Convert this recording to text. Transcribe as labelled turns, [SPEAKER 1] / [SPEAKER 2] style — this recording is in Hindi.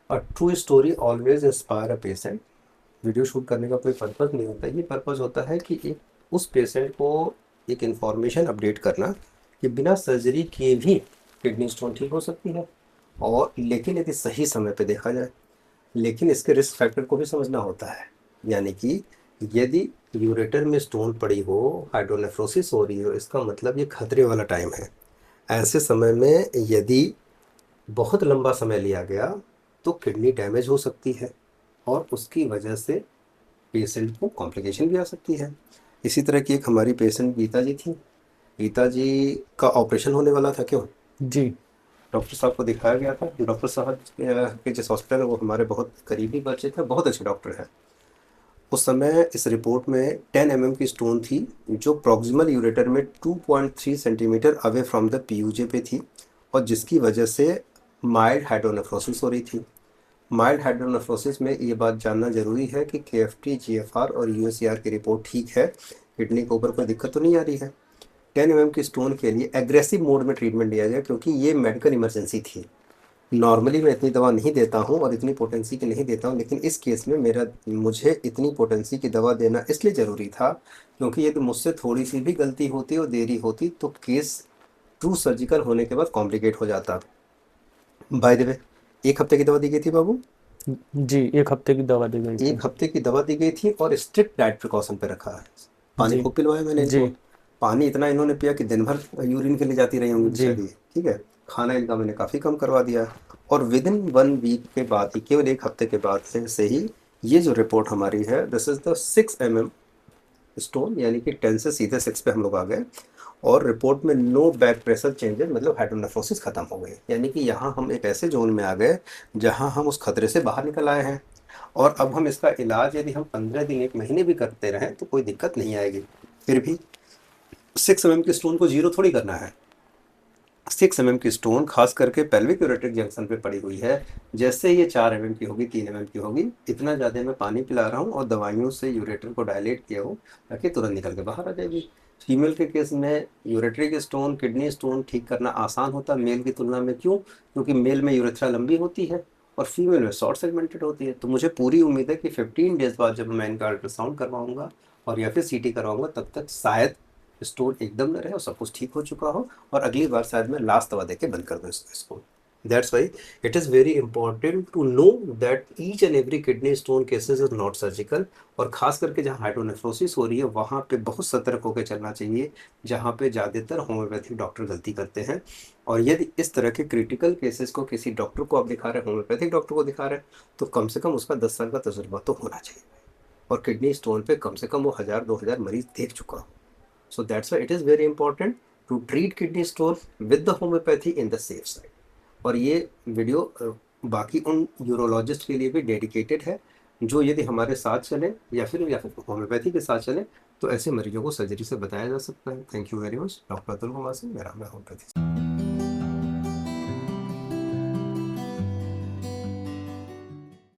[SPEAKER 1] A true story always inspire a patient. Video shoot करने का कोई पर्पज़ नहीं होता, ये पर्पज़ होता है कि एक उस पेशेंट को एक इन्फॉर्मेशन अपडेट करना कि बिना सर्जरी किए भी किडनी स्टोन ठीक हो सकती है, और लेकिन यदि सही समय पे देखा जाए। लेकिन इसके रिस्क फैक्टर को भी समझना होता है, यानी कि यदि यूरेटर में स्टोन पड़ी हो, हाइड्रोनेफ्रोसिस हो रही हो, इसका मतलब ये खतरे वाला टाइम है। ऐसे समय में यदि बहुत लंबा समय लिया गया तो किडनी डैमेज हो सकती है, और उसकी वजह से पेशेंट को कॉम्प्लिकेशन भी आ सकती है। इसी तरह की एक हमारी पेशेंट गीता जी थी। गीता जी का ऑपरेशन होने वाला था, क्यों?
[SPEAKER 2] जी।
[SPEAKER 1] डॉक्टर साहब को दिखाया गया था। डॉक्टर साहब के जिस हॉस्पिटल है वो हमारे बहुत करीबी परिचित है, बहुत अच्छे डॉक्टर हैं। उस समय इस रिपोर्ट में 10 mm की स्टोन थी, जो प्रॉक्सिमल यूरेटर में 2.3 सेंटीमीटर अवे फ्रॉम द पीयूजे पे थी, और जिसकी वजह से माइल्ड हाइड्रोनेफ्रोसिस हो रही थी। माइल्ड हाइड्रोनेफ्रोसिस में ये बात जानना जरूरी है कि केएफटी, जीएफआर और यूएससीआर की रिपोर्ट ठीक है, किडनी के ऊपर कोई दिक्कत तो नहीं आ रही है। 10 mm की स्टोन के लिए एग्रेसिव मोड में ट्रीटमेंट लिया जाए, क्योंकि ये मेडिकल इमरजेंसी थी। नॉर्मली मैं इतनी दवा नहीं देता हूँ और इतनी पोटेंसी की नहीं देता हूँ, लेकिन इस केस में मुझे इतनी पोटेंसी की दवा देना इसलिए ज़रूरी था, क्योंकि यदि मुझसे थोड़ी सी भी गलती होती और देरी होती तो केस ट्रू सर्जिकल होने के बाद कॉम्प्लिकेट हो जाता। बाय द वे, 1 हफ्ते की दवा दी गई थी बाबू।
[SPEAKER 2] जी, 1 हफ्ते की दवा दी गई थी।
[SPEAKER 1] 1 हफ्ते की दवा दी गई थी और स्ट्रिक्ट डाइट प्रिकॉशन पे रखा है। पानी
[SPEAKER 2] जी।
[SPEAKER 1] खूब पिलवाया मैंने
[SPEAKER 2] जी।
[SPEAKER 1] इनको। पानी इतना इन्होंने पिया कि दिन भर यूरिन के लिए जाती रही होंगी
[SPEAKER 2] जी।
[SPEAKER 1] बेचारी। ठीक है। खाना इनका मैंने काफ़ी कम करवा दिया। और विद इन 1 वीक के बाद ही, केवल 1 हफ्ते के बाद से ही ये जो रिपोर्ट हमारी है, this is the 6 mm stone, यानी कि 10 से सीधे 6 पे हम लोग आ गए। और रिपोर्ट में नो बैक प्रेशर चेंजेस, मतलब हाइड्रोनेफ्रोसिस खत्म हो गई, यानी कि यहाँ हम एक ऐसे जोन में आ गए जहाँ हम उस खतरे से बाहर निकल आए हैं। और अब हम इसका इलाज यदि हम 15 दिन 1 महीने भी करते रहें तो कोई दिक्कत नहीं आएगी। फिर भी 6 mm की स्टोन को जीरो थोड़ी करना है। 6 mm की स्टोन खास करके पेल्विक यूरेट्रिक जंक्शन पे पड़ी हुई है। जैसे ये 4 mm की होगी, 3 mm की होगी, इतना ज़्यादा मैं पानी पिला रहा हूँ और दवाइयों से यूरेटर को डायलेट किया हूँ, ताकि तुरंत निकल के बाहर आ जाएगी। फीमेल के केस में यूरेट्रिक स्टोन, किडनी स्टोन ठीक करना आसान होता है मेल की तुलना में। क्यों? क्योंकि मेल में यूरेथ्रा लंबी होती है और फीमेल में शॉर्ट सेगमेंटेड होती है। तो मुझे पूरी उम्मीद है कि 15 डेज बाद जब मैं इनका अल्ट्रासाउंड करवाऊंगा और या फिर सीटी करवाऊंगा, तब तक शायद स्टोन एकदम न रहे और सब कुछ ठीक हो चुका हो, और अगली बार शायद मैं लास्ट दवा देके बंद कर दूँ इसको। That's why it is very important to know that each and every kidney stone cases is not surgical. और खास करके जहाँ हाइड्रोनेफ्रोसिस हो रही है वहाँ पे बहुत सतर्क होकर चलना चाहिए, जहाँ पे ज़्यादातर होम्योपैथिक डॉक्टर गलती करते हैं। और यदि इस तरह के क्रिटिकल केसेस को किसी डॉक्टर को आप दिखा रहे हैं, होम्योपैथिक डॉक्टर को दिखा रहे हैं, तो कम से कम उसका 10 साल का तजुर्बा तो होना चाहिए, और किडनी स्टोन पे कम से कम वो 1000 2000 मरीज देख चुका हो। So that's why it is very important to treat kidney stone with the homeopathy in the safe side. और ये वीडियो बाकी उन यूरोलॉजिस्ट के लिए भी डेडिकेटेड है, जो यदि हमारे साथ चले या फिर होम्योपैथी के साथ चले, तो ऐसे मरीजों को सर्जरी से बताया जा सकता है। Thank you very much. Doctor Atul Kumar Singh, मेरा नाम है होम्योपैथी।